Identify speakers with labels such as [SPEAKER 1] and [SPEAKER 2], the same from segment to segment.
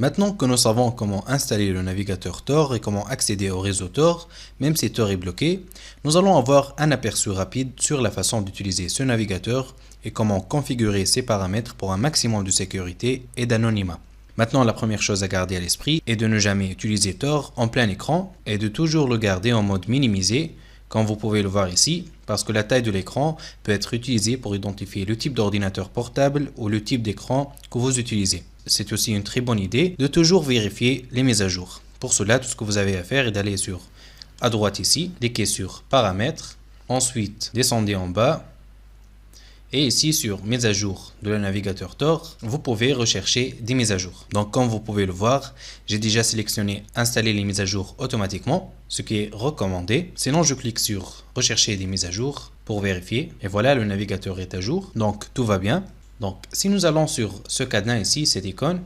[SPEAKER 1] Maintenant que nous savons comment installer le navigateur Tor et comment accéder au réseau Tor, même si Tor est bloqué, nous allons avoir un aperçu rapide sur la façon d'utiliser ce navigateur et comment configurer ses paramètres pour un maximum de sécurité et d'anonymat. Maintenant, la première chose à garder à l'esprit est de ne jamais utiliser Tor en plein écran et de toujours le garder en mode minimisé, comme vous pouvez le voir ici, parce que la taille de l'écran peut être utilisée pour identifier le type d'ordinateur portable ou le type d'écran que vous utilisez. C'est aussi une très bonne idée de toujours vérifier les mises à jour. Pour cela, tout ce que vous avez à faire est d'aller à droite ici, cliquez sur Paramètres, ensuite descendez en bas, et ici sur Mise à jour de le navigateur Tor, vous pouvez rechercher des mises à jour. Donc comme vous pouvez le voir, j'ai déjà sélectionné Installer les mises à jour automatiquement, ce qui est recommandé. Sinon je clique sur Rechercher des mises à jour pour vérifier. Et voilà, le navigateur est à jour, donc tout va bien. Donc si nous allons sur ce cadenas ici, cette icône,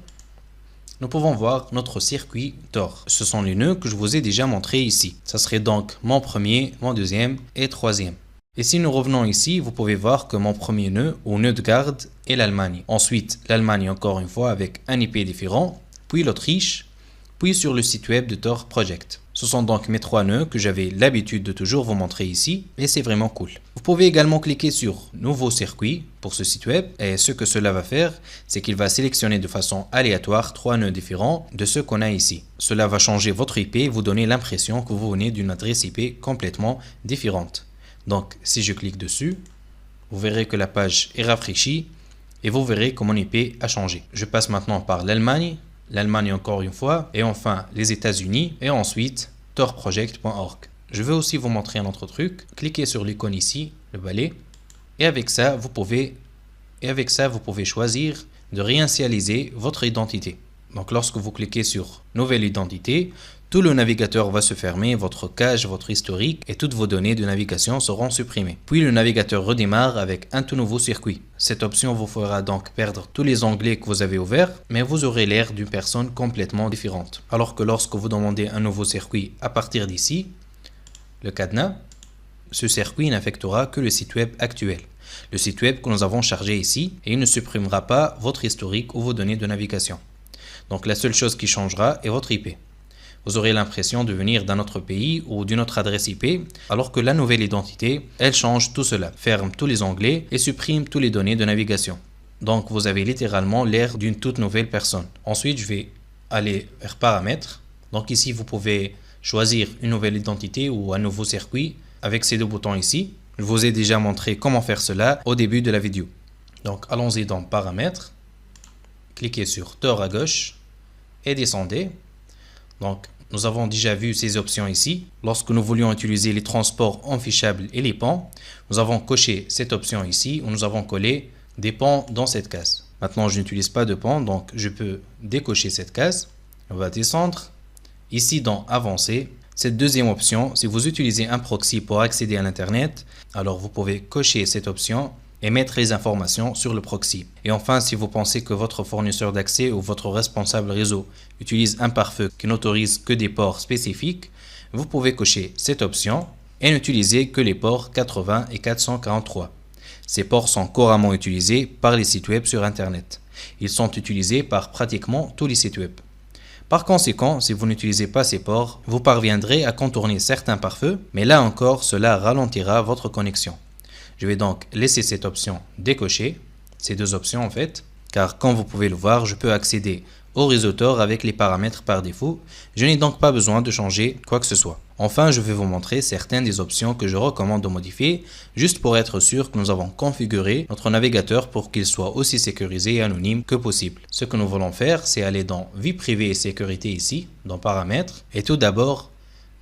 [SPEAKER 1] nous pouvons voir notre circuit Tor. Ce sont les nœuds que je vous ai déjà montrés ici. Ça serait donc mon premier, mon deuxième et troisième. Et si nous revenons ici, vous pouvez voir que mon premier nœud ou nœud de garde est l'Allemagne. Ensuite, l'Allemagne encore une fois avec un IP différent, puis l'Autriche, puis sur le site web de Tor Project. Ce sont donc mes trois nœuds que j'avais l'habitude de toujours vous montrer ici et c'est vraiment cool. Vous pouvez également cliquer sur Nouveau circuit pour ce site web et ce que cela va faire, c'est qu'il va sélectionner de façon aléatoire trois nœuds différents de ceux qu'on a ici. Cela va changer votre IP et vous donner l'impression que vous venez d'une adresse IP complètement différente. Donc, si je clique dessus, vous verrez que la page est rafraîchie et vous verrez que mon IP a changé. Je passe maintenant par l'Allemagne encore une fois, et enfin les États-Unis, et ensuite torproject.org. Je vais aussi vous montrer un autre truc. Cliquez sur l'icône ici, le balai, et avec ça, vous pouvez choisir de réinitialiser votre identité. Donc, lorsque vous cliquez sur Nouvelle identité, tout le navigateur va se fermer, votre cache, votre historique et toutes vos données de navigation seront supprimées. Puis le navigateur redémarre avec un tout nouveau circuit. Cette option vous fera donc perdre tous les onglets que vous avez ouverts, mais vous aurez l'air d'une personne complètement différente. Alors que lorsque vous demandez un nouveau circuit à partir d'ici, le cadenas, ce circuit n'affectera que le site web actuel. Le site web que nous avons chargé ici, et il ne supprimera pas votre historique ou vos données de navigation. Donc la seule chose qui changera est votre IP. Vous aurez l'impression de venir d'un autre pays ou d'une autre adresse IP, alors que la nouvelle identité, elle change tout cela, ferme tous les onglets et supprime toutes les données de navigation. Donc vous avez littéralement l'air d'une toute nouvelle personne. Ensuite, je vais aller vers Paramètres. Donc ici, vous pouvez choisir une nouvelle identité ou un nouveau circuit avec ces deux boutons ici. Je vous ai déjà montré comment faire cela au début de la vidéo. Donc allons-y dans Paramètres. Cliquez sur Tor à gauche et descendez. Donc, nous avons déjà vu ces options ici. Lorsque nous voulions utiliser les transports enfichables et les pans, nous avons coché cette option ici où nous avons collé des pans dans cette case. Maintenant, je n'utilise pas de pans, donc je peux décocher cette case. On va descendre. Ici, dans Avancer, cette deuxième option, si vous utilisez un proxy pour accéder à l'Internet, alors vous pouvez cocher cette option et mettre les informations sur le proxy. Et enfin, si vous pensez que votre fournisseur d'accès ou votre responsable réseau utilise un pare-feu qui n'autorise que des ports spécifiques, vous pouvez cocher cette option et n'utiliser que les ports 80 et 443. Ces ports sont couramment utilisés par les sites web sur Internet. Ils sont utilisés par pratiquement tous les sites web. Par conséquent, si vous n'utilisez pas ces ports, vous parviendrez à contourner certains pare-feux, mais là encore, cela ralentira votre connexion. Je vais donc laisser cette option décochée, ces deux options en fait, car comme vous pouvez le voir, je peux accéder au réseau Tor avec les paramètres par défaut. Je n'ai donc pas besoin de changer quoi que ce soit. Enfin, je vais vous montrer certaines des options que je recommande de modifier, juste pour être sûr que nous avons configuré notre navigateur pour qu'il soit aussi sécurisé et anonyme que possible. Ce que nous voulons faire, c'est aller dans Vie privée et sécurité ici, dans Paramètres, et tout d'abord,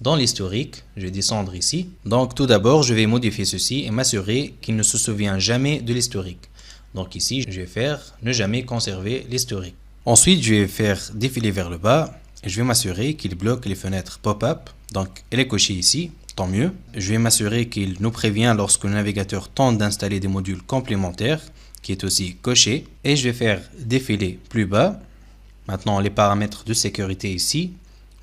[SPEAKER 1] dans l'historique, je vais descendre ici. Donc tout d'abord, je vais modifier ceci et m'assurer qu'il ne se souvient jamais de l'historique. Donc ici, je vais faire ne jamais conserver l'historique. Ensuite, je vais faire défiler vers le bas et je vais m'assurer qu'il bloque les fenêtres pop-up. Donc elle est cochée ici, tant mieux. Je vais m'assurer qu'il nous prévient lorsque le navigateur tente d'installer des modules complémentaires, qui est aussi coché. Et je vais faire défiler plus bas. Maintenant, les paramètres de sécurité ici.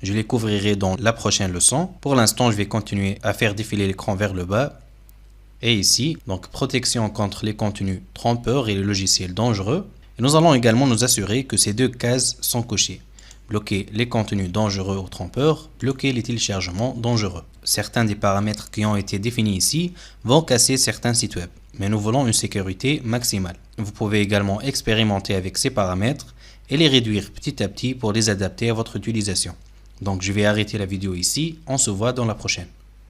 [SPEAKER 1] Je les couvrirai dans la prochaine leçon. Pour l'instant, je vais continuer à faire défiler l'écran vers le bas. Et ici, donc protection contre les contenus trompeurs et les logiciels dangereux. Et nous allons également nous assurer que ces deux cases sont cochées. bloquer les contenus dangereux ou trompeurs, bloquer les téléchargements dangereux. Certains des paramètres qui ont été définis ici vont casser certains sites web, mais nous voulons une sécurité maximale. Vous pouvez également expérimenter avec ces paramètres et les réduire petit à petit pour les adapter à votre utilisation. Donc je vais arrêter la vidéo ici, on se voit dans la prochaine.